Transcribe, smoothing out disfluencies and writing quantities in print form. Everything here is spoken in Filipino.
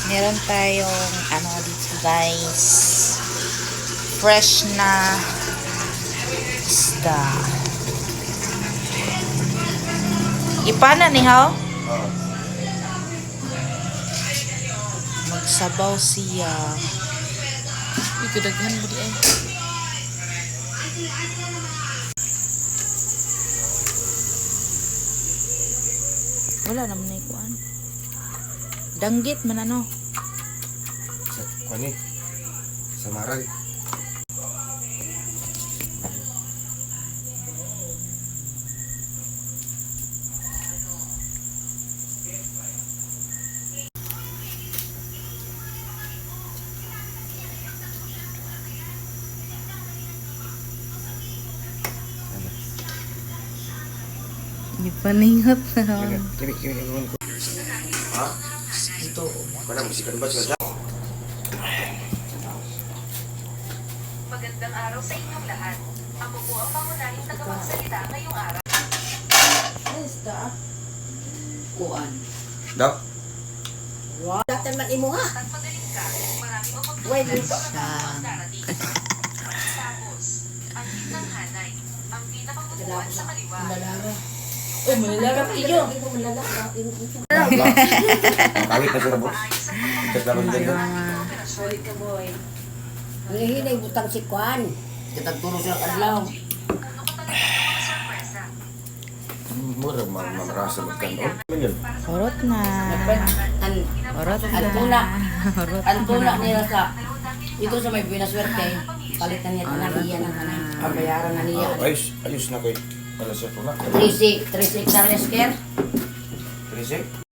Meron tayong ano dito guys. Fresh na isda. Ipana ni How? Magsabaw siya. Uy, kadaghan mo di ay. Wala naman na ikuan. Danggit man ano. Sa kuani. Sa maral. Ipaningot na. Kimi ko. Ha? Ito. Wala mo sikan ba siya? Magandang araw sa inyong lahat. Ako po ang pangunahing tagapagsalita ngayong araw. Isda. Kuan. Daw. Datan man imo ha. At magaling ka, marami o Wait, magtutulong darating. Tapos, ang gitnang hanay, ang pinakabubuan sa kaliwa. Uy, malalarap iyo. Kawit na sila boss. Ito naman din. Sorry ka boy. Hinay butang si Kwan. Kitagtulong sila kadlaw. Mura mamarasa magkano. Million. Horot na. Horot na. Antuna. Horot Antuna nila sa ito sa may binaswerte. Palitan niya tanan iya ng kanang pabayaran na niya. Ayos na kay. Wala siya tuna. 3 hectares care. 3